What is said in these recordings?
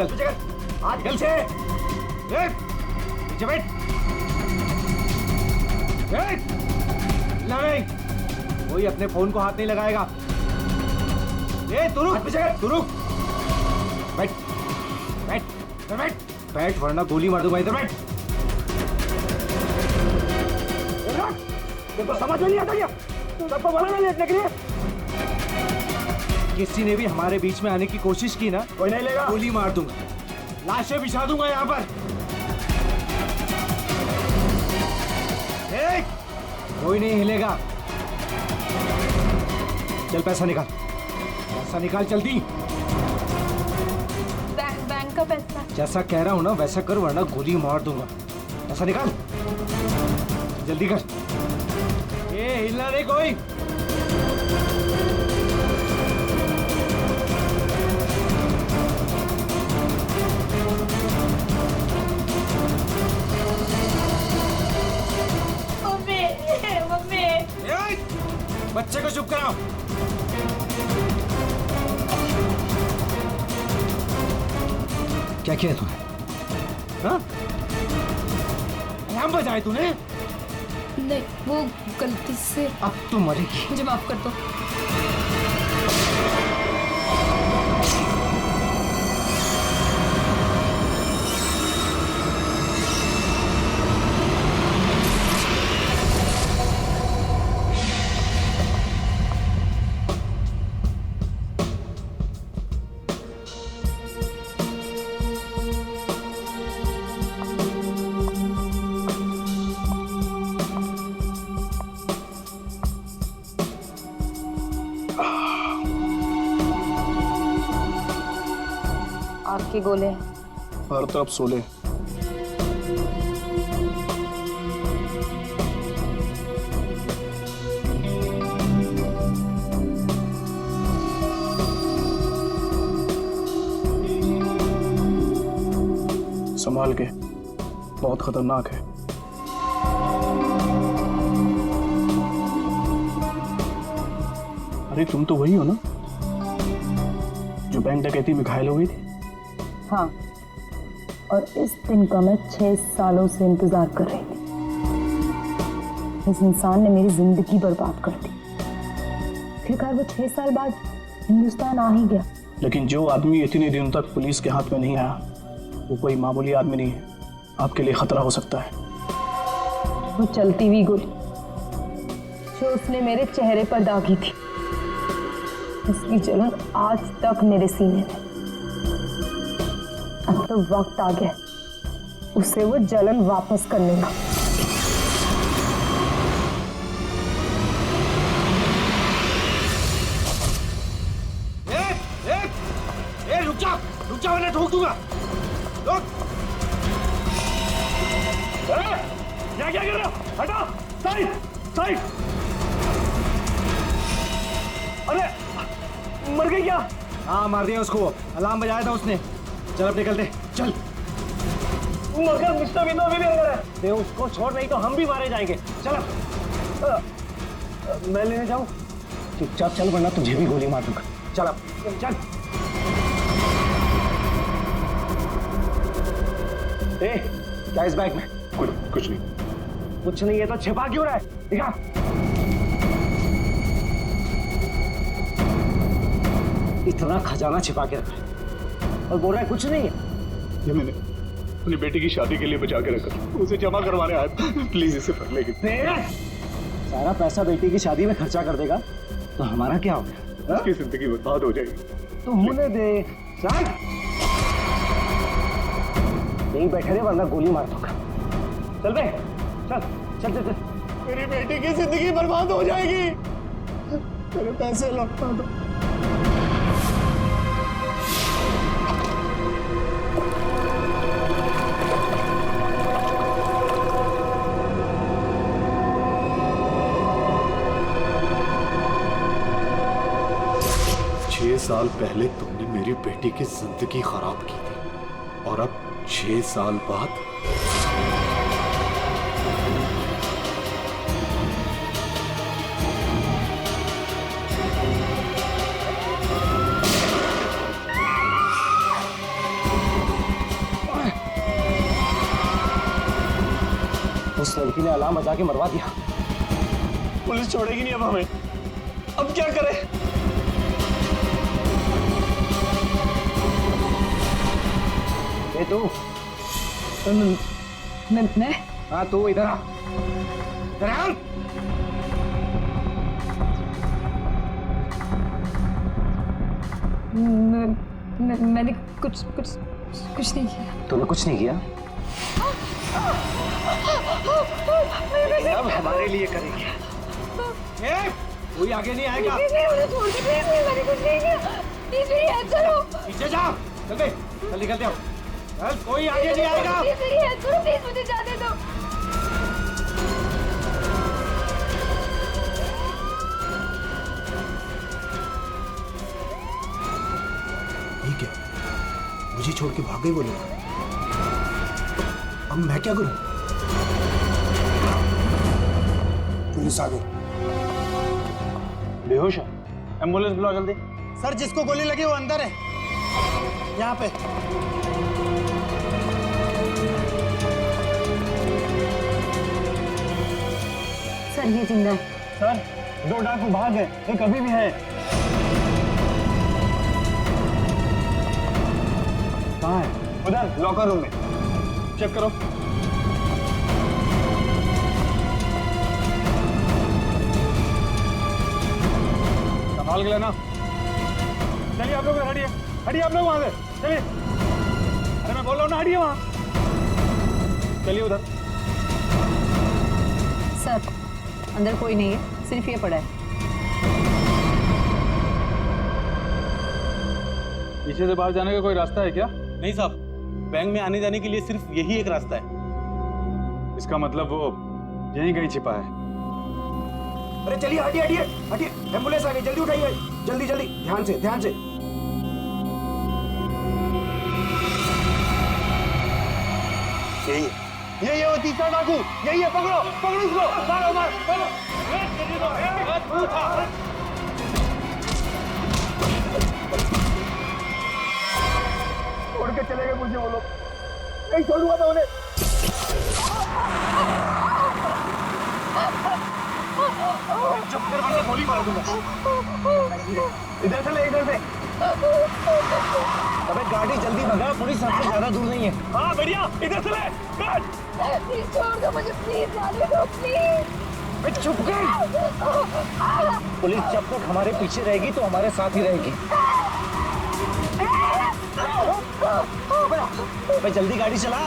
आज गल से नीचे बैठ। नहीं, कोई अपने फोन को हाथ नहीं लगाएगा। तू रुक। बैठ बैठ बैठ बैठ वरना गोली मार दूंगा। इधर बैठ। तुमको समझ में नहीं आता क्या? सबको बोला ना लेटने के लिए। किसी ने भी हमारे बीच में आने की कोशिश की ना, कोई नहीं लेगा। गोली मार दूंगा, लाशें बिछा दूंगा यहाँ पर। कोई नहीं हिलेगा। चल पैसा निकाल जल्दी। बैंक का पैसा। जैसा कह रहा हूं ना वैसा कर वरना गोली मार दूंगा। पैसा निकाल जल्दी कर। हिलना नहीं कोई। मम्मी बच्चे को चुप कराओ। क्या किया तूने? हाँ? अलार्म बजाए तूने? नहीं, वो गलती से। अब तू मरेगी। मुझे माफ कर दो। आपके गोले हर तरफ सोले। संभाल के, बहुत खतरनाक है। अरे तुम तो वही हो ना जो बैंक डकैती में घायल हो गई थी? हाँ, और इस दिन का मैं 6 सालों से इंतजार कर रही थी। इस इंसान ने मेरी जिंदगी बर्बाद कर दी। आखिरकार वो 6 साल बाद हिंदुस्तान आ ही गया। लेकिन जो आदमी इतने दिनों तक पुलिस के हाथ में नहीं आया वो कोई मामूली आदमी नहीं है। आपके लिए खतरा हो सकता है। वो चलती हुई गोली जो उसने मेरे चेहरे पर दागी थी, उसकी जलन आज तक मेरे सीने में। अब तो वक्त आ गया उसे वो जलन वापस करने का। रुक जा वरना ठोक दूंगा। क्या कर रहे हो? हटो, साइड। अरे मर गई क्या? हाँ मार दिया उसको। अलार्म बजाया था उसने। चल अब निकलते। चल। मगर मिस्टर भी तो अभी भी अंदर है। दे उसको छोड़, नहीं तो हम भी मारे जाएंगे। चल मैं लेने जाऊं? चुपचाप चल वरना तुझे भी गोली मार दूंगा। चल अब चल। क्या इस बैग में? कुछ नहीं। कुछ नहीं है तो छिपा क्यों रहा है? दिखा। इतना खजाना छिपा के रखा है और बोल रहा है कुछ नहीं है। ये मैंने अपनी बेटी की शादी के लिए बचा के रखा, उसे जमा करवाने आया। प्लीज इसे पढ़ लेगी। सारा पैसा बेटी की शादी में खर्चा कर देगा तो हमारा क्या हो गया? उसकी जिंदगी बर्बाद हो जाएगी। तो होने दे। चल यहीं बैठे रहे वरना गोली मार दूंगा। चल बे, चल। मेरी बेटी की जिंदगी बर्बाद हो जाएगी। मेरे पैसे लौटा दो। साल पहले तुमने मेरी बेटी की जिंदगी खराब की थी और अब 6 साल बाद उस लड़की ने अलार्म बजा के मरवा दिया। पुलिस छोड़ेगी नहीं अब हमें। अब क्या करें? ए तू, मैं हाँ तू इधर आ, इधर आ। मैंने कुछ कुछ कुछ नहीं किया। तूने कुछ नहीं किया? अब हमारे लिए करेगी। कोई आगे नहीं आएगा। मुझे छोड़ के प्लीज, मैंने कुछ नहीं किया। प्लीज मेरी हेल्प करो। पीछे जा, चल बे, चल निकलते हो। चल, कोई आगे नहीं आएगा। प्लीज मेरी हेल्प करो, प्लीज मुझे जाने दो। ठीक है, मुझे छोड़ के भाग गई वो लोग। अब मैं क्या करूं? पुलिस आ गई। बेहोश है, एम्बुलेंस बुलाओ जल्दी। सर जिसको गोली लगी वो अंदर है, यहाँ पे। सर ये जिंदा है। सर 2 डाकू भाग गए, एक अभी भी है। कहाँ है? उधर लॉकर रूम में। चेक करो। संभाल के लेना। चलिए आप लोग हटिए, हटिए आप लोग वहां से, चलिए। अरे मैं बोल रहा हूँ ना, हटिए वहां। चलिए उधर। सर अंदर कोई नहीं है, सिर्फ ये पड़ा है। पीछे से बाहर जाने का कोई रास्ता है क्या? नहीं साहब, बैंक में आने जाने के लिए सिर्फ यही एक रास्ता है। इसका मतलब वो यहीं कहीं छिपा है। अरे चलिए, हटिए हटिए हटिए, एम्बुलेंस आ गई, जल्दी उठाइए, जल्दी जल्दी, ध्यान से ध्यान से। यही है वो तीसरा डाकू, यही है। पकड़ो पकड़ो इसको, मारो मारो मारो। छोड़ के चले गए मुझे वो लोग, नहीं छोड़ूंगा मैं उन्हें। चुप कर वरना गोली मार दूंगा। इधर से ले, इधर से। अबे गाड़ी जल्दी भगा, पुलिस सबसे ज्यादा दूर नहीं है। हाँ बढ़िया, इधर से ले। प्लीज छोड़ दो मुझे, प्लीज जाने दो प्लीज। चुप कर। पुलिस जब तक हमारे पीछे रहेगी तो हमारे साथ ही रहेगी। अबे जल्दी गाड़ी चला।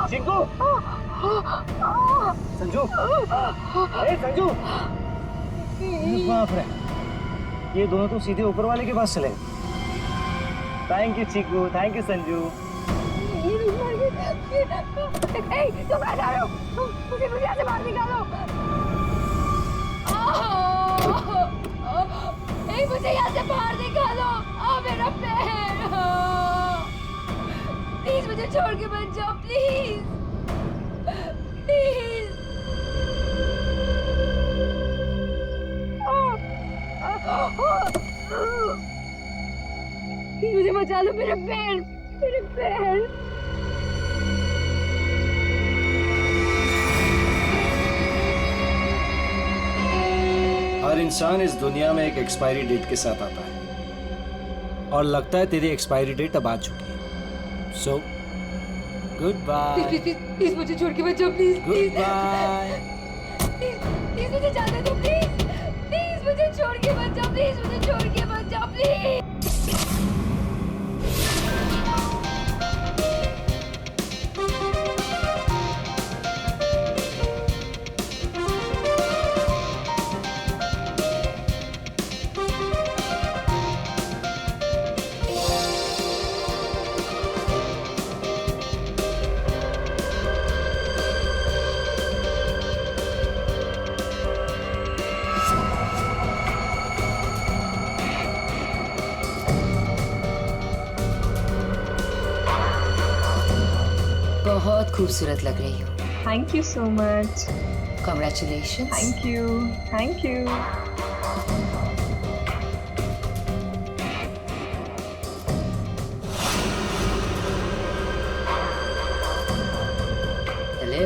चिंकू, संजू, ए संजू, बाप रे, ये दोनों तो सीधे ऊपर वाले के पास चले गए। Thank you Chinku, thank you Sanju. तुम कहाँ जा रहे हो? मुझे यहाँ से बाहर निकालो। मुझे यहाँ से बाहर निकालो। मेरा पैर, प्लीज मुझे छोड़ के मत जाओ, प्लीज प्लीज। मुझे बचा लो, मेरे पैर, मेरे पैर। हर इंसान इस दुनिया में एक एक्सपायरी डेट के साथ आता है और लगता है तेरी एक्सपायरी डेट अब आ चुकी है। So good bye. प्लीज मुझे छोड़ के मत जाओ, प्लीज गुड बाय। प्लीज मुझे जाने दो, प्लीज प्लीज मुझे छोड़ के मत जाओ, प्लीज मुझे छोड़ के मत जाओ, प्लीज। खूबसूरत लग रही हो। Thank you so much. Congratulations. Thank you, thank you. Hello.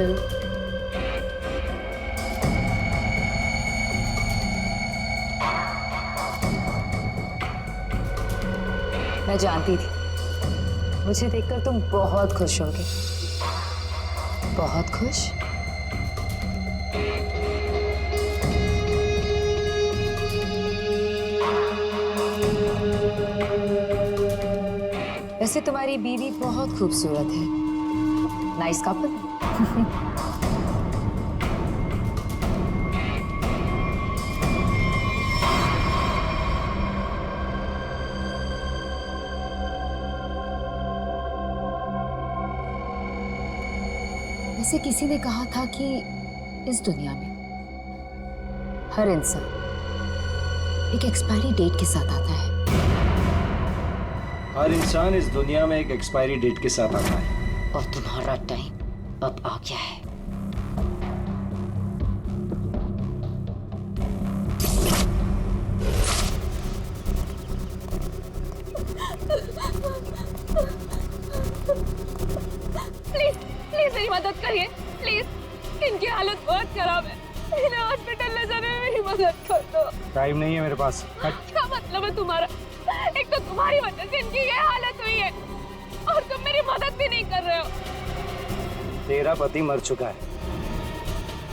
मैं जानती थी मुझे देखकर तुम बहुत खुश होगे। बहुत खुश। वैसे तुम्हारी बीवी बहुत खूबसूरत है। Nice couple. वैसे किसी ने कहा था कि इस दुनिया में हर इंसान एक एक्सपायरी डेट के साथ आता है। हर इंसान इस दुनिया में एक एक्सपायरी डेट के साथ आता है। और तुम्हारा टाइम अब आ गया है। प्लीज प्लीज मेरी मदद करिए, प्लीज। इनकी हालत बहुत खराब है, इन्हें हॉस्पिटल ले जाने में मेरी मदद कर दो। टाइम नहीं है मेरे पास। क्या मतलब है तुम्हारा? एक तो तुम्हारी वजह से इनकी ये हालत हुई है और तुम मेरी मदद भी नहीं कर रहे हो। तेरा पति मर चुका है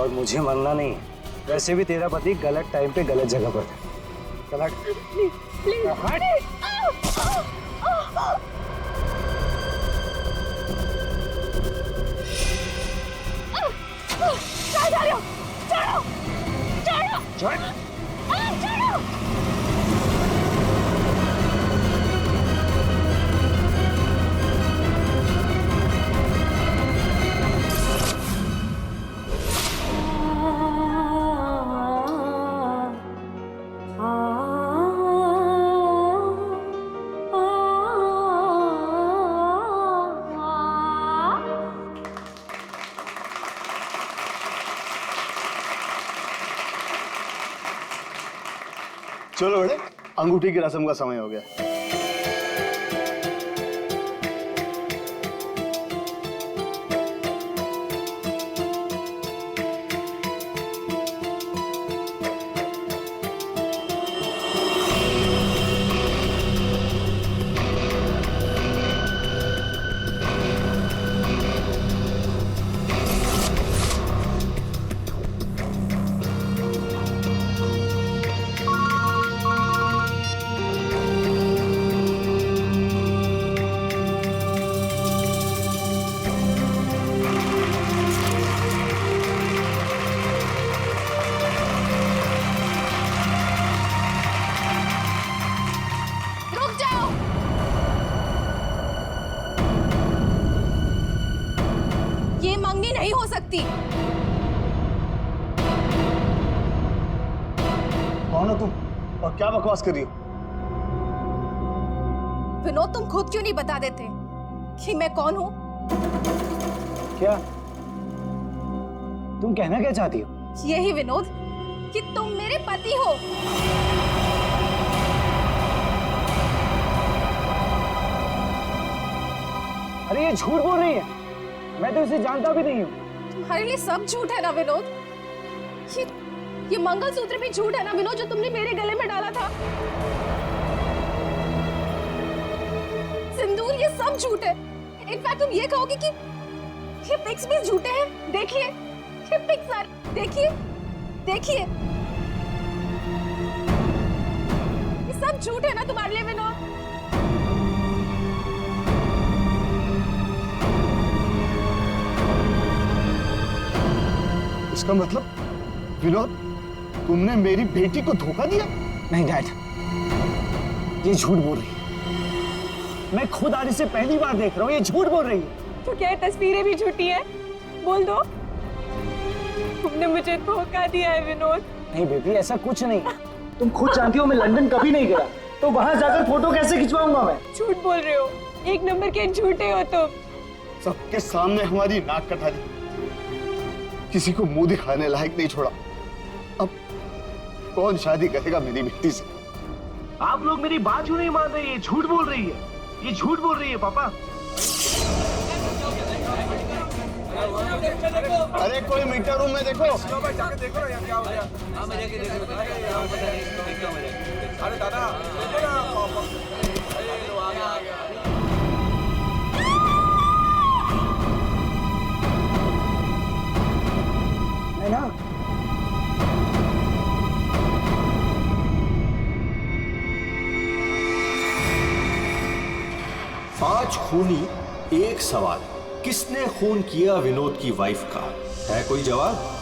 और मुझे मरना नहीं है। वैसे भी तेरा पति गलत टाइम पे गलत जगह पर था। चल हट। Please please please. कहाँ जा रहे हो? छोड़ो छोड़ो छोड़ो छोड़ो। चलो बेटे, अंगूठी की रस्म का समय हो गया। नहीं हो सकती। कौन हो तुम और क्या बकवास कर रही हो? विनोद, तुम खुद क्यों नहीं बता देते कि मैं कौन हूँ? क्या तुम कहना क्या चाहती हो? यही विनोद कि तुम मेरे पति हो। अरे ये झूठ बोल रही है, मैं तो इसे जानता भी नहीं हूँ। तुम्हारे लिए सब झूठ है ना विनोद? ये मंगलसूत्र भी झूठ है ना विनोद, जो तुमने मेरे गले में डाला था? सिंदूर, ये सब झूठ है। इनफैक्ट तुम ये कहोगे कि ये पिक्स भी झूठे हैं। देखिए ये पिक्स सारे, देखिए देखिए, ये सब झूठ है ना तुम्हारे लिए विनोद? इसका मतलब विनोद, तुमने मेरी बेटी को धोखा दिया? नहीं डैड, ये झूठ बोल रही है। मैं खुद आज इसे पहली बार देख रहा हूँ, ये झूठ बोल रही है। तो क्या ये तस्वीरें भी झूठी है? बोल दो, तुमने मुझे धोखा दिया है विनोद। नहीं बेबी, ऐसा कुछ नहीं। तुम खुद जानती हो मैं लंदन कभी नहीं गया, तो वहां जाकर फोटो कैसे खिंचवाऊंगा मैं? झूठ बोल रहे हो, एक नंबर के झूठे हो तुम। सबके सामने हमारी नाक कटा दी, किसी को मुंह दिखाने लायक नहीं छोड़ा। अब कौन शादी करेगा मेरी बेटी से? आप लोग मेरी बात क्यों नहीं मान रहे? ये झूठ बोल रही है, ये झूठ बोल रही है पापा। अरे कोई मीटर रूम में देखो। जाके देखो ना यहाँ क्या हो गया। अरे दादा देखो ना। है ना? पांच खूनी एक सवाल, किसने खून किया विनोद की वाइफ का? है कोई जवाब?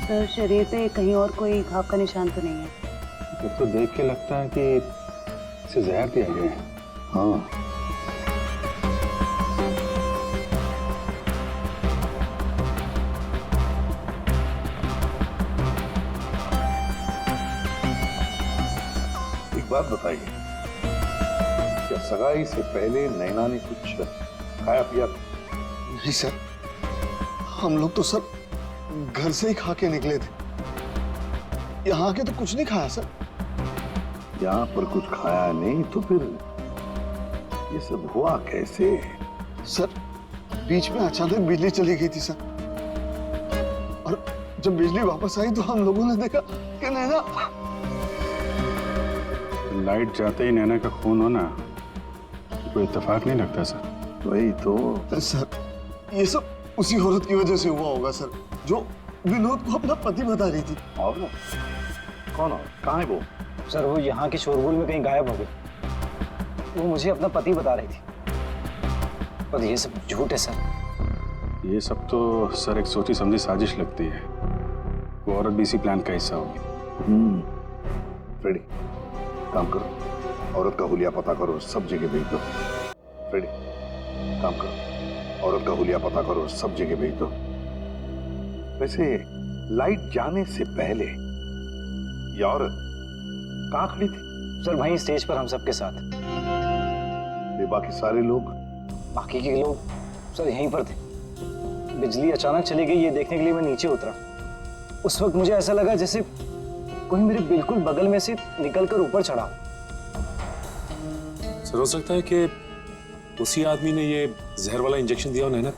सर शरीर पे कहीं और कोई घाव का निशान तो नहीं है? तो देख के लगता है कि इसे जहर दिया गया है। हाँ, एक बात बताइए, क्या सगाई से पहले नैना ने कुछ खाया पिया? नहीं सर, हम लोग तो सर घर से ही खा के निकले थे, यहाँ आके तो कुछ नहीं खाया सर। यहाँ पर कुछ खाया नहीं तो फिर ये सब हुआ कैसे? सर बीच में अचानक बिजली चली गई थी सर, और जब बिजली वापस आई तो हम लोगों ने देखा कि नैना। लाइट जाते ही नैना का खून होना कोई इत्तेफाक नहीं लगता सर। वही तो सर ये सब उसी औरत की वजह से हुआ होगा सर, जो विनोद को अपना पति बता रही थी। और कौन और कहाँ है वो? सर वो यहाँ के शोरगुल में कहीं गायब हो गई। वो मुझे अपना पति बता रही थी, पर ये सब झूठ है सर। ये सब तो सर एक सोची समझी साजिश लगती है। वो औरत भी इसी प्लान का हिस्सा होगी। फ्रेडी, काम करो, औरत का हुलिया पता करो, सब जगह भेज दो। फ्रेडी, काम करो, औरत का हुलिया पता करो, सब जगह भेज दो। वैसे लाइट जाने से पहले ये औरत कहाँ खड़ी थी? सर वहीं स्टेज पर हम सबके साथ। ये बाकी सारे लोग? बाकी के लोग सर यहीं पर थे। बिजली अचानक चली गई ये देखने के लिए मैं नीचे उतरा। उस वक्त मुझे ऐसा लगा जैसे कोई मेरे बिल्कुल बगल में से निकलकर ऊपर चढ़ा। सर हो सकता है कि उसी आदमी ने ये जहर वाला इंजेक्शन दिया हो नैना।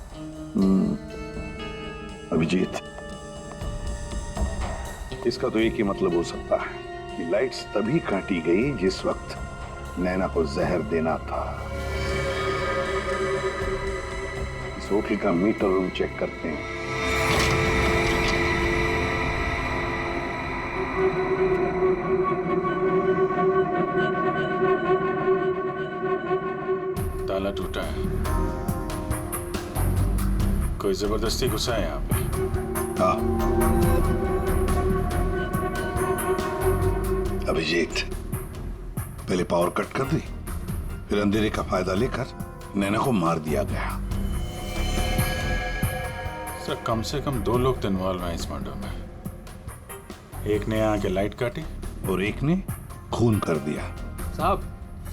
अभिजीत, इसका तो एक ही मतलब हो सकता है कि लाइट्स तभी काटी गई जिस वक्त नैना को जहर देना था। इस होटल का मीटर रूम चेक करते हैं। ताला टूटा है, कोई जबरदस्ती घुसा है यहाँ पे। हाँ अभिजीत, पहले पावर कट कर दी, फिर अंधेरे का फायदा लेकर नैना को मार दिया गया। सर कम से कम 2 लोग तो इन्वॉल्व हैं इस मर्डर में। एक ने आके लाइट काटी और एक ने खून कर दिया। साहब,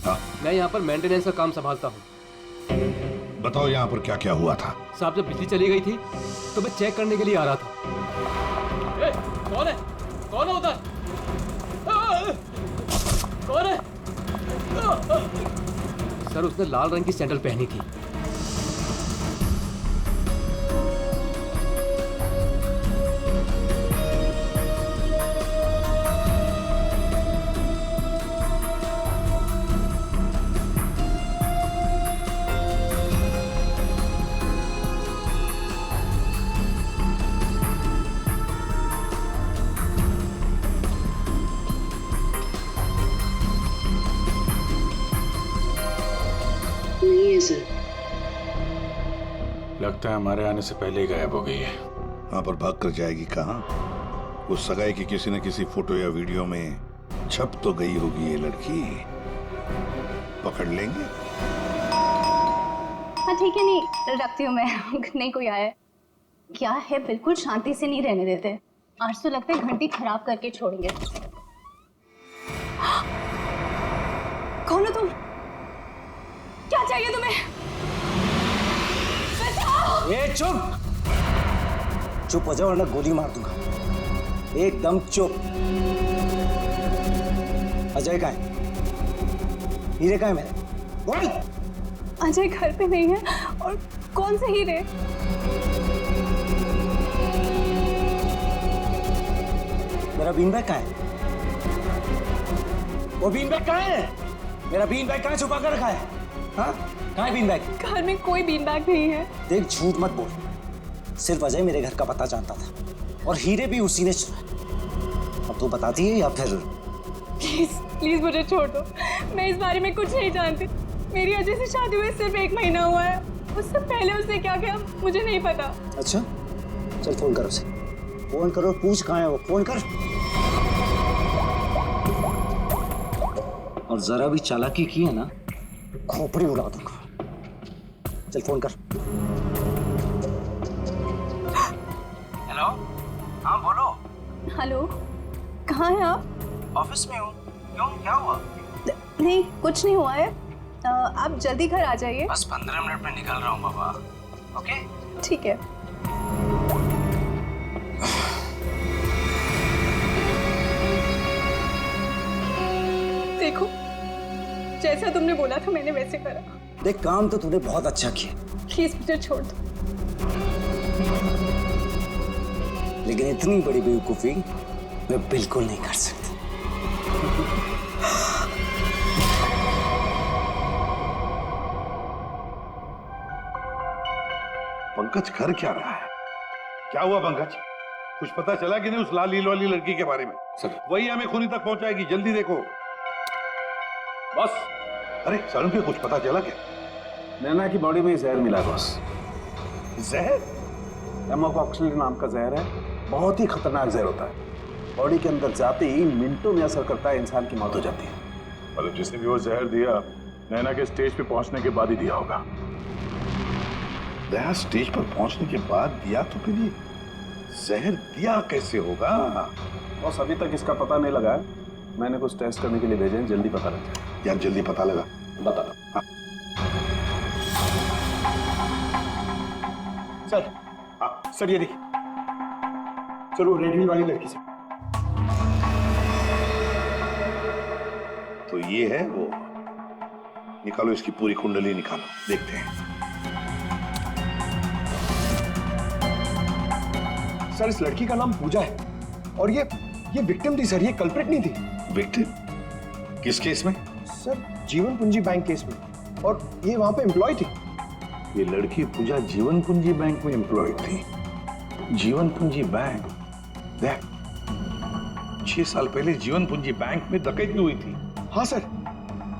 हाँ मैं यहाँ पर मेंटेनेंस का काम संभालता हूँ। बताओ यहाँ पर क्या क्या हुआ था? साहब जब बिजली चली गई थी तो मैं चेक करने के लिए आ रहा था। ए, कौन है? कौन है उधर? कौन है? सर उसने लाल रंग की सैंडल पहनी थी। लगता है हमारे आने से पहले ही गायब हो गई है। वहां पर भाग कर जाएगी कहाँ? उस सगाई की किसी न किसी फोटो या वीडियो में छप तो गई होगी ये लड़की। पकड़ लेंगे। हाँ ठीक है, नहीं रखती हूँ मैं। नहीं कोई आया है। क्या है, बिल्कुल शांति से नहीं रहने देते। आज तो लगता है घंटी खराब करके छोड़ेंगे। कौन हो तुम? क्या चाहिए तुम्हें? बचाओ! ए चुप! चुप हो जाओ वरना गोली मार दूंगा। एकदम चुप। अजय कहाँ है? हीरे कहाँ है मेरे? बोल! अजय घर पे नहीं है। और कौन से हीरे? मेरा बीन बैग कहाँ है? वो बीन बैग कहाँ है? मेरा बीन बैग कहाँ छुपा कर रखा है? हाँ? कहाँ है बीन बैग? घर में कोई बीन बैग नहीं है। देख, झूठ मत बोल। सिर्फ अजय मेरे घर का पता जानता था और हीरे भी उसी ने चुराए। अब तू बताती है या फिर? प्लीज प्लीज मुझे छोड़ दो। मैं इस बारे में कुछ नहीं जानती। मेरी अजय से शादी हुए सिर्फ 1 महीना हुआ है। उससे पहले उसने क्या किया मुझे नहीं पता। अच्छा, चल फोन कर उसे। फोन करो, पूछ कहाँ है वो। फोन कर। और जरा भी चालाकी की है ना, खोपड़ी उड़ा दूंगा। चल फोन कर। हेलो, हाँ बोलो। हेलो, कहाँ हैं आप? ऑफिस में हूँ। क्यों, क्या हुआ? नहीं, कुछ नहीं हुआ है। आप जल्दी घर आ जाइए। बस 15 मिनट में निकल रहा हूँ बाबा। ओके, ठीक है। देखो, जैसा तुमने बोला था मैंने वैसे करा। देख, काम तो तूने बहुत अच्छा किया, प्लीज मुझे छोड़ दो। लेकिन इतनी बड़ी बेवकूफी मैं बिल्कुल नहीं कर सकती। पंकज कर क्या रहा है? क्या हुआ पंकज? कुछ पता चला कि नहीं उस लाल लील वाली लड़की के बारे में? सर, वही हमें खूनी तक पहुंचाएगी, जल्दी देखो। बॉस, अरे सारुण के कुछ पता चला क्या? नैना की बॉडी में जहर मिला बॉस। जहर? एमोकॉक्सिलिन नाम का जहर है। बहुत ही खतरनाक जहर होता है। बॉडी के अंदर जाते ही मिनटों में असर करता है, इंसान की मौत हो जाती है। मतलब जिसने भी वो जहर दिया, नैना के स्टेज पे पहुंचने के बाद ही दिया होगा। दया स्टेज पर पहुंचने के बाद दिया, तो फिर ये जहर दिया कैसे होगा? बॉस, अभी तक इसका पता नहीं लगा है। मैंने कुछ टेस्ट करने के लिए भेजे हैं, जल्दी पता लग जाए। यार जल्दी पता लगा, बता। हाँ। सर, हाँ सर, ये देखिए सर, वो रेड हिल वाली लड़की से। तो ये है वो। निकालो इसकी पूरी कुंडली, निकालो, देखते हैं। सर, इस लड़की का नाम पूजा है और ये विक्टिम थी सर, ये कल्प्रिट नहीं थी। विक्टिम? किस केस में? सर, जीवन पूंजी बैंक केस में, और ये वहां पे एम्प्लॉय थी। ये लड़की पूजा जीवन पूंजी बैंक में एम्प्लॉय थी। जीवन पूंजी बैंक? देख, 6 साल पहले जीवन पूंजी बैंक में डकैती हुई थी। हाँ सर,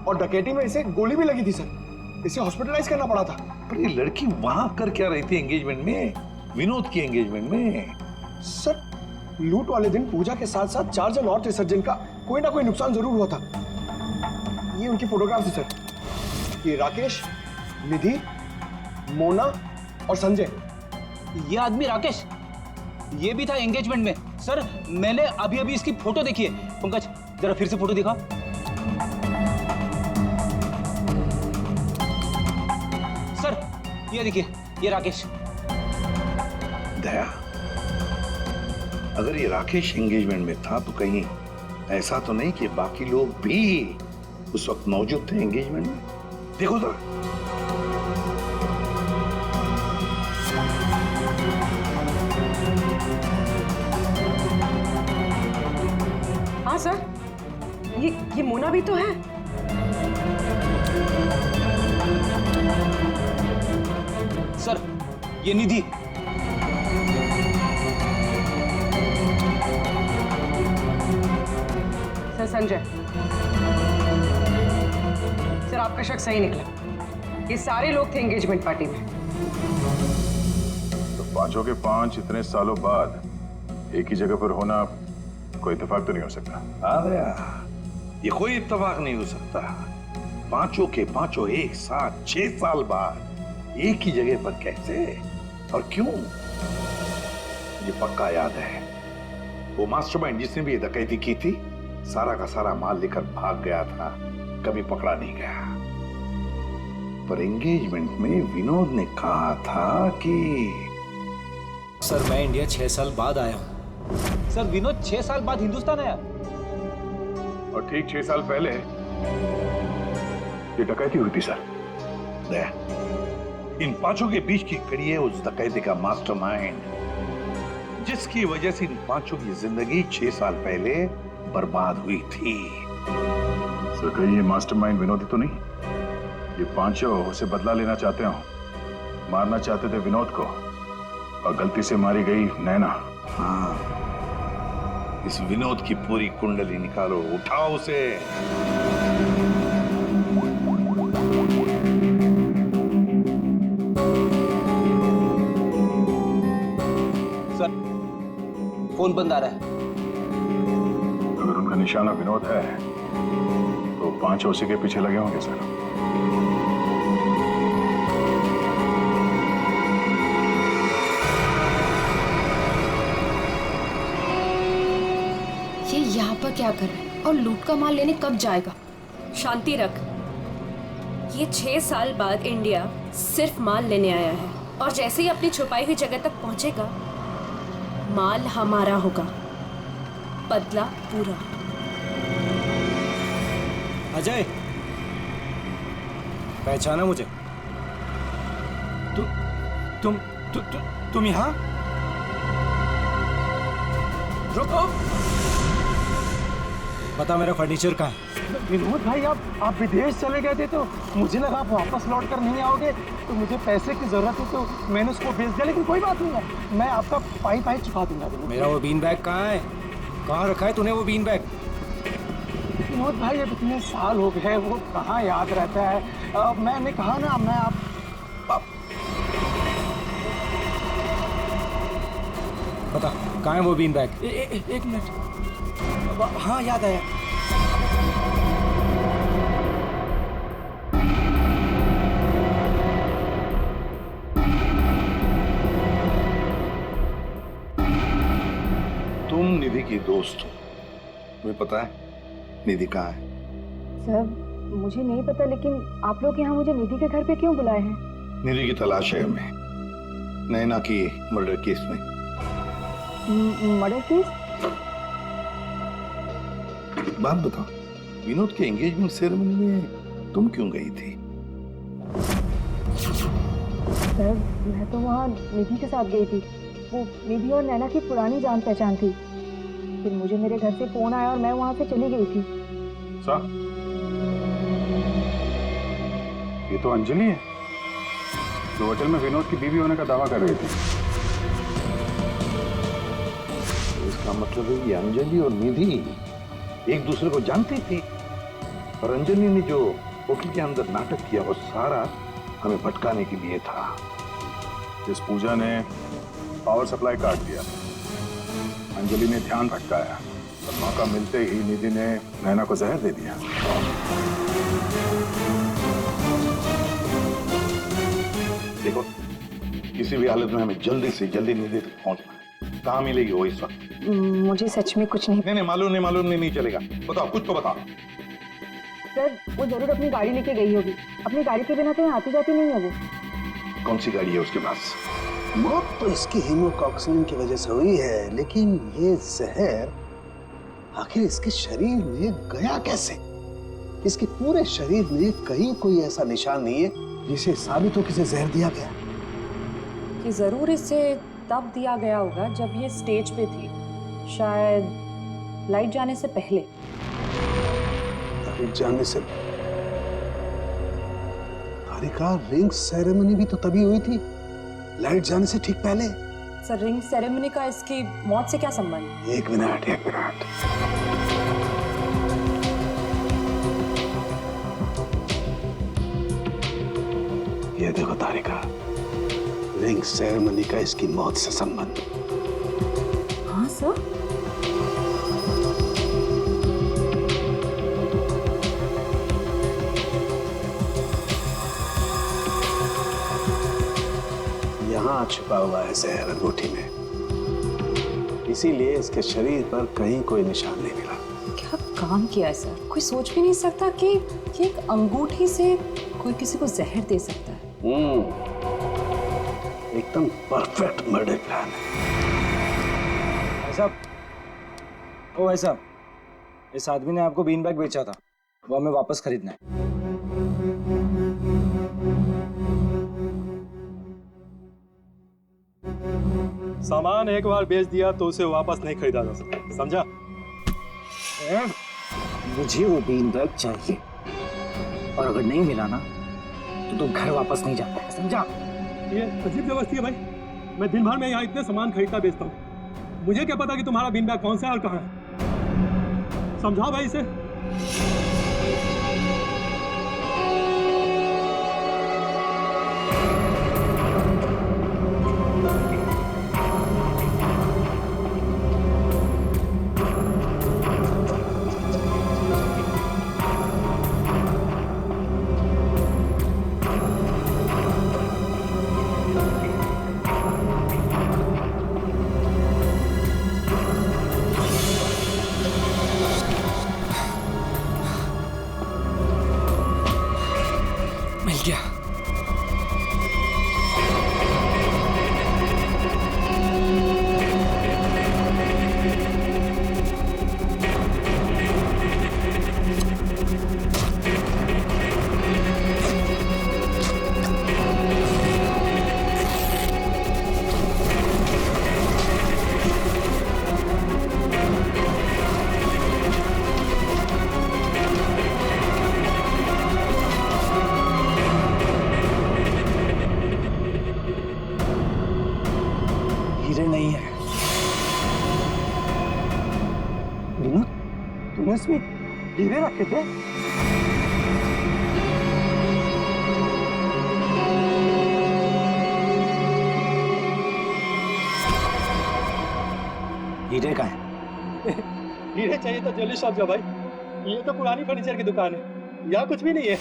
और डकैती में इसे गोली भी लगी थी सर। इसे हॉस्पिटलाइज करना पड़ा था। पर ये लड़की वहां कर क्या रही थी एंगेजमेंट में, विनोद की एंगेजमेंट में? सर, लूट वाले दिन पूजा के साथ साथ 4 जन और थे सर, जिनका कोई ना कोई नुकसान जरूर हुआ था। ये उनकी फोटोग्राफ थी सर। ये राकेश, निधि, मोना और संजय। ये आदमी राकेश, ये भी था एंगेजमेंट में। सर, मैंने अभी अभी इसकी फोटो देखी है। पंकज, जरा फिर से फोटो दिखा। सर, ये देखिए, ये राकेश। दया, अगर ये राकेश एंगेजमेंट में था तो कहीं ऐसा तो नहीं कि बाकी लोग भी उस वक्त मौजूद थे एंगेजमेंट में? देखो तो। हाँ सर, ये मोना भी तो है। सर, ये निधि। सर, संजय, सर आपका शक सही निकला। ये सारे लोग थे एंगेजमेंट पार्टी में। तो 5 के 5 इतने सालों बाद एक ही जगह पर होना कोई इत्तेफाक तो नहीं हो सकता। हाँ दया, ये कोई इत्तेफाक नहीं हो सकता। 5 के 5 एक साथ 6 साल बाद एक ही जगह पर कैसे और क्यों? मुझे पक्का याद है, वो मास्टरमाइंड जिसने भी ये डकैती की थी सारा का सारा माल लेकर भाग गया था, कभी पकड़ा नहीं गया। पर एंगेजमेंट में विनोद ने कहा था कि सर मैं इंडिया 6 साल बाद आया हूँ। सर विनोद 6 साल बाद हिंदुस्तान आया और ठीक 6 साल पहले ये डकैती हुई थी सर। दया, इन पांचों के बीच की कड़ी है उस डकैती का मास्टरमाइंड, जिसकी वजह से इन पांचों की जिंदगी 6 साल पहले बर्बाद हुई थी। सर कहीं ये मास्टरमाइंड विनोद ही तो नहीं? ये पांचों उसे बदला लेना चाहते हो, मारना चाहते थे विनोद को और गलती से मारी गई नैना। हाँ, इस विनोद की पूरी कुंडली निकालो, उठाओ उसे। सर फोन बंद आ रहा है। अगर उनका निशाना विनोद है तो पांचों उसी के पीछे लगे होंगे सर। ये यहाँ पर क्या कर रहा है और लूट का माल लेने कब जाएगा? शांति रख। ये 6 साल बाद इंडिया सिर्फ माल लेने आया है और जैसे ही अपनी छुपाई हुई जगह तक पहुंचेगा माल हमारा होगा, बदला पूरा। अजय, पहचाना मुझे? तुम यहाँ? रुको, पता मेरा फर्नीचर कहाँ है? विनोद भाई आप विदेश चले गए थे तो मुझे लगा आप वापस लौट कर नहीं आओगे, तो मुझे पैसे की जरूरत थी तो मैंने उसको भेज दिया, लेकिन कोई बात नहीं है, मैं आपका पाई चुका दूंगा। मेरा वो बीन बैग कहाँ है? कहाँ रखा है तूने वो बीन बैग? विनोद भाई अब इतने साल हो गए, वो कहाँ याद रहता है। मैंने कहा ना, मैं आप बता कहाँ है वो बीन बैग? एक मिनट। हाँ याद आया। तुम निधि की दोस्त हो, तुम्हें पता है निधि कहाँ है? सर मुझे नहीं पता, लेकिन आप लोग यहाँ मुझे निधि के घर पे क्यों बुलाए हैं? निधि की तलाश है हमें, नैना की मर्डर केस में। Murder case? बात बताओ, विनोद के एंगेजमेंट सेरेमनी में तुम क्यों गई थी? सर मैं तो वहाँ निधि के साथ गई थी, वो निधि और नैना की पुरानी जान पहचान थी। फिर मुझे मेरे घर से फोन आया और मैं वहाँ से चली गई थी। सर ये तो अंजलि है जो होटल में विनोद की बीवी होने का दावा कर रही थी। इसका मतलब है कि अंजलि और निधि एक दूसरे को जानती थी, और अंजलि ने जो होटल के अंदर नाटक किया वो सारा हमें भटकाने के लिए था। इस पूजा ने पावर सप्लाई काट दिया, अंजलि ने ध्यान भटकाया और मौका मिलते ही निधि ने नैना को जहर दे दिया। देखो, किसी भी हालत में हमें जल्दी से जल्दी निधि तक पहुंचना है। कहाँ मिलेगी वो इस वक्त? मुझे सच में कुछ नहीं। मालूम नहीं चलेगा। बताओ, कुछ तो बताओ। सर वो जरूर अपनी गाड़ी लेके गई होगी, अपनी गाड़ी के बिना कहीं आती जाती नहीं है वो। कौन सी गाड़ी है उसके पास? मौत तो इसकी हीमोटॉक्सिन की वजह से हुई है, लेकिन ये जहर आखिर इसके शरीर में गया कैसे? इसके पूरे शरीर में कहीं कोई ऐसा निशान नहीं है जिसे साबित हो किसे जहर दिया गया। ये जरूर इसे तब दिया गया होगा जब ये स्टेज पे थी, शायद लाइट जाने से पहले। लाइट जाने से? तारिका, रिंग सेरेमनी भी तो तभी हुई थी, लाइट जाने से ठीक पहले। सर रिंग सेरेमनी का इसकी मौत से क्या संबंध? एक मिनट। ये देखो तारिका, रिंग सेरेमनी का इसकी मौत से संबंध। हाँ सर। यहाँ छुपा हुआ है जहर अंगूठी में। इसीलिए इसके शरीर पर कहीं कोई निशान नहीं मिला। क्या काम किया है सर? कोई सोच भी नहीं सकता कि एक अंगूठी से कोई किसी को जहर दे सकता है। एकदम परफेक्ट मर्डर प्लान है। भाई साहब, ओ भाई साहब, इस आदमी ने आपको बीन बैग बेचा था, वो हमें वापस खरीदना है। सामान एक बार बेच दिया तो उसे वापस नहीं खरीदा जा सकता, समझा? मुझे वो बीन बैग चाहिए, और अगर नहीं मिला ना तो तू घर वापस नहीं जाता है, समझा? ये अजीब व्यवस्था है भाई। मैं दिन भर में यहाँ इतने सामान खरीदता बेचता हूँ, मुझे क्या पता कि तुम्हारा बीन बैग कौन सा है और कहाँ है? समझाओ भाई इसे। मिल गया। हीरे नहीं है। विनोद, तूने इसमें हीरे रखे थे? हीरे का है? हीरे चाहिए तो ज्वेलरी शॉप जाओ भाई, ये तो पुरानी फर्नीचर की दुकान है, यहाँ कुछ भी नहीं है।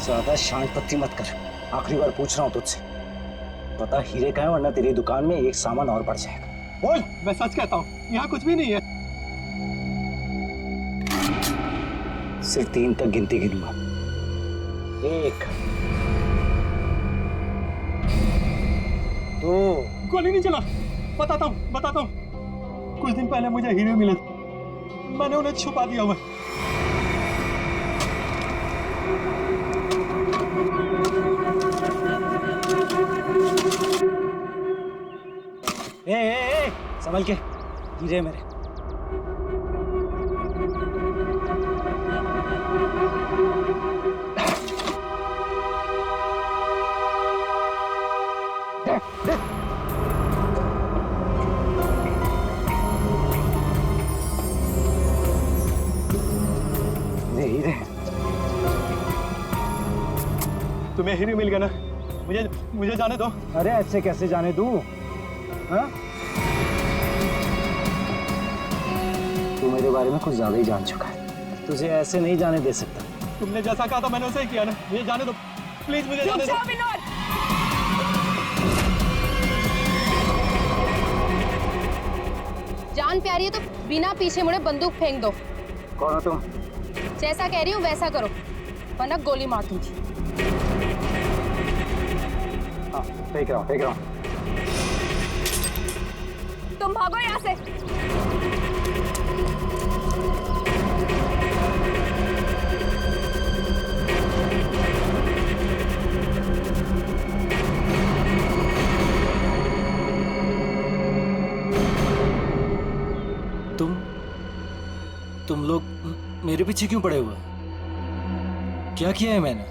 ज्यादा शांत पत्ती मत कर, आखिरी बार पूछ रहा हूँ तुझसे, पता हीरे का है, वरना तेरी दुकान में एक सामान और बढ़ जाएगा। बोल, मैं सच कहता हूँ, यहाँ कुछ भी नहीं है। सिर्फ 3 तक गिनती गिनूंगा। 1 2 गोली नहीं चला, बताता हूँ। कुछ दिन पहले मुझे हीरे मिले, मैंने उन्हें छुपा दिया हुआ है। ए, संभल के, हीरे मेरे। हीरे तुम्हें हीरे मिल गया ना, मुझे जाने दो। अरे ऐसे कैसे जाने दूं? हाँ? तू मेरे बारे में कुछ ज्यादा ही जान चुका है, तुझे ऐसे नहीं जाने दे सकता। तुमने जैसा कहा था मैंने वैसे ही किया ना, मुझे जाने दो प्लीज, मुझे जाने दो। जान प्यारी है तो बिना पीछे मुड़े बंदूक फेंक दो। कौन हो तुम? जैसा कह रही हूँ वैसा करो, वरना गोली मार दूंगी। हाँ, फेंक रहा हूँ। तुम भागो यहाँ से। तुम लोग मेरे पीछे क्यों पड़े हुए? क्या किया है मैंने?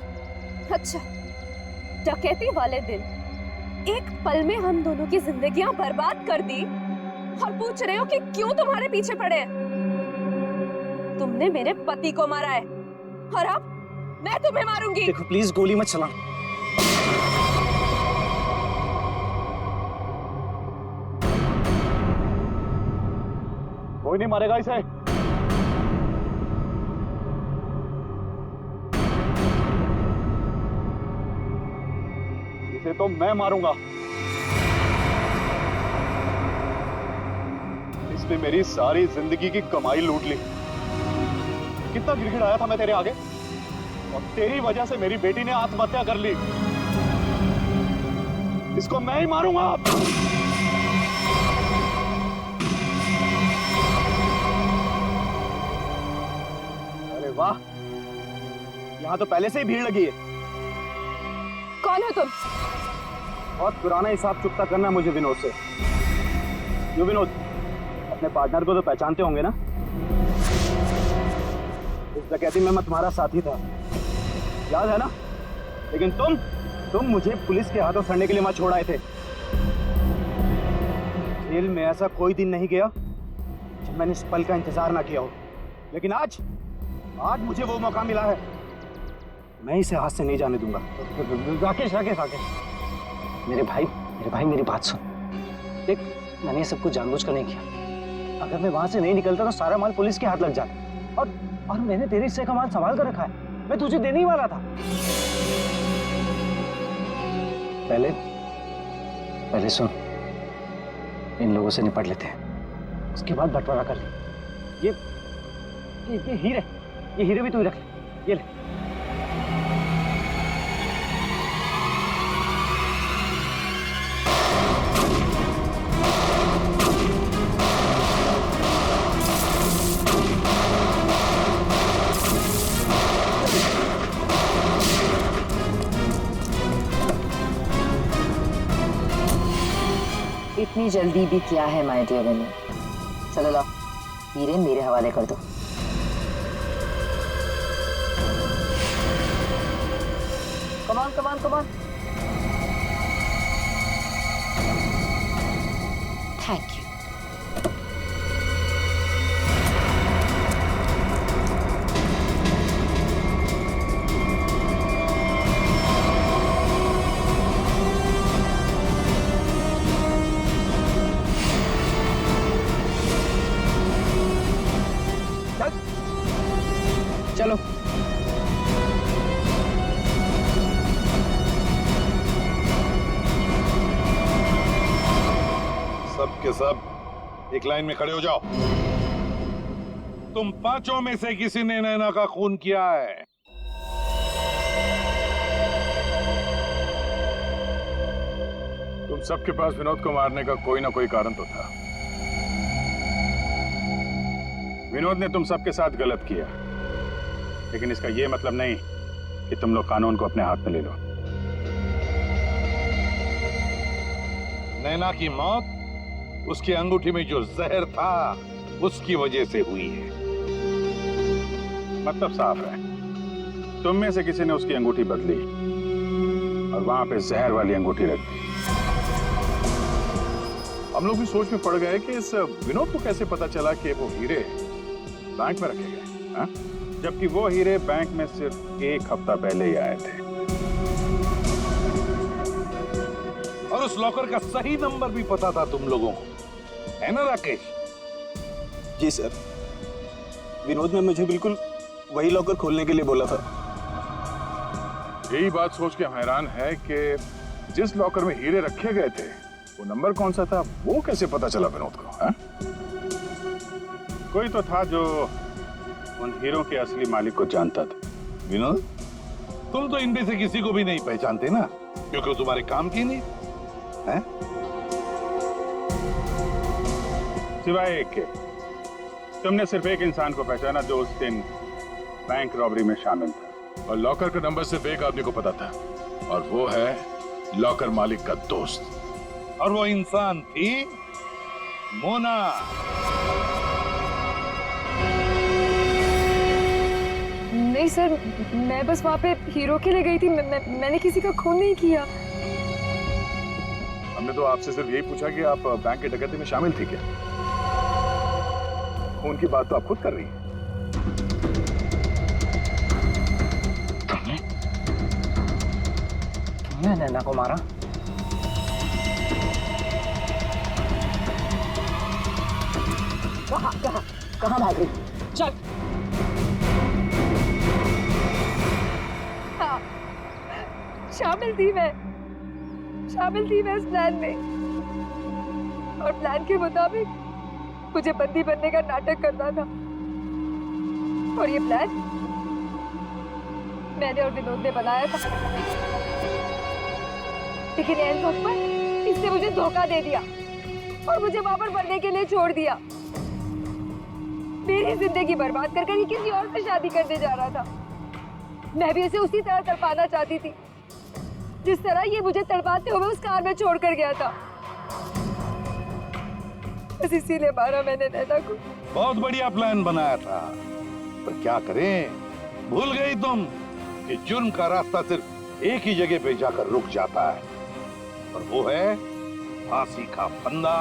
अच्छा, डकैती वाले दिन एक पल में हम दोनों की जिंदगियां बर्बाद कर दी और पूछ रहे हो कि क्यों तुम्हारे पीछे पड़े हैं? तुमने मेरे पति को मारा है और अब मैं तुम्हें मारूंगी। देखो प्लीज गोली मत चला। कोई नहीं मारेगा इसे। इसे तो मैं मारूंगा। इसने मेरी सारी जिंदगी की कमाई लूट ली। कितना गिड़गिड़ाया था मैं तेरे आगे, और तेरी वजह से मेरी बेटी ने आत्महत्या कर ली। इसको मैं ही मारूंगा। अरे वाह, यहां तो पहले से ही भीड़ लगी है। कौन हो तुम? बहुत पुराना हिसाब चुकता करना है मुझे विनोद से। यो विनोद, अपने पार्टनर को तो पहचानते होंगे ना? इस डकैती में मैं तुम्हारा साथी था, याद है ना? लेकिन तुम मुझे पुलिस के हाथों सड़ने के लिए वहां छोड़ आए थे। जेल में ऐसा कोई दिन नहीं गया जब मैंने इस पल का इंतजार ना किया हो। लेकिन आज मुझे वो मौका मिला है, मैं इसे हाथ से नहीं जाने दूंगा। राकेश राकेश राकेश, मेरे भाई मेरी बात सुन। देख, मैंने ये सब कुछ जानबूझकर नहीं किया। अगर मैं वहां से नहीं निकलता तो सारा माल पुलिस के हाथ लग जाता। और मैंने तेरे हिस्से का माल संभाल कर रखा है, मैं तुझे देने ही वाला था। पहले सुन, इन लोगों से निपट लेते हैं, उसके बाद बंटवारा कर ले। ये हीरे भी तू ही रख ले, ये ले। इतनी जल्दी भी क्या है माय डियर विनय? चलो लाओ, हीरे मेरे हवाले कर दो। Come on. Thank you. चलो। सब के सब एक लाइन में खड़े हो जाओ। तुम पांचों में से किसी ने नैना का खून किया है? तुम सबके पास विनोद को मारने का कोई ना कोई कारण तो था। विनोद ने तुम सबके साथ गलत किया, लेकिन इसका यह मतलब नहीं कि तुम लोग कानून को अपने हाथ में ले लो। नैना की मौत उसकी अंगूठी में जो जहर था उसकी वजह से हुई है। मतलब साफ है, तुम में से किसी ने उसकी अंगूठी बदली और वहां पे जहर वाली अंगूठी रख दी। हम लोग भी सोच में पड़ गए कि इस विनोद को कैसे पता चला कि वो हीरे बैंक में रखे गए, हाँ? जबकि वो हीरे बैंक में सिर्फ एक हफ्ता पहले ही आए थे। और उस लॉकर का सही नंबर भी पता था तुम लोगों को, है ना राकेश? जी सर, विनोद ने मुझे बिल्कुल वही लॉकर खोलने के लिए बोला था। यही बात सोच के हैरान है कि जिस लॉकर में हीरे रखे गए थे वो नंबर कौन सा था, वो कैसे पता चला विनोद को, हाँ? कोई तो था जो उन हीरों के असली मालिक को जानता था। विनोद, तुम तो इनमें से किसी को भी नहीं पहचानते ना, क्योंकि वो तुम्हारे काम की नहीं है। सिवाय एक के, तुमने सिर्फ एक इंसान को पहचाना जो उस दिन बैंक रॉबरी में शामिल था, और लॉकर का नंबर सिर्फ एक आदमी को पता था, और वो है लॉकर मालिक का दोस्त। और वो इंसान थी मोना। नहीं सर, मैं बस वहाँ पे हीरो के लिए गई थी, मैंने किसी का खून नहीं किया। हमने तो आपसे सिर्फ यही पूछा कि आप बैंक की डकैती में शामिल थी क्या? खून की बात तो आप खुद कर रही हैं। तुमने नैना को मारा? कहाँ भाग रही? चल। हाँ, शामिल थी मैं इस प्लान में, और प्लान के मुताबिक मुझे बंदी बनने का नाटक करता था। और ये प्लान मैंने और विनोद ने बनाया था, लेकिन एंड वक्त पर इसने मुझे धोखा दे दिया और मुझे वहां पर मरने के लिए छोड़ दिया। मेरी जिंदगी बर्बाद कर ये किसी और से शादी करने जा रहा था। मैं भी इसे उसी तरह तड़पाना चाहती थी जिस तरह ये मुझे तड़पाते हुए उस कार में छोड़कर गया था। बस इसीलिए मारा मैंने नैना को। बहुत बढ़िया प्लान बनाया था, पर क्या करें, भूल गई तुम कि जुर्म का रास्ता सिर्फ एक ही जगह पे जाकर रुक जाता है, और वो है फांसी का फंदा।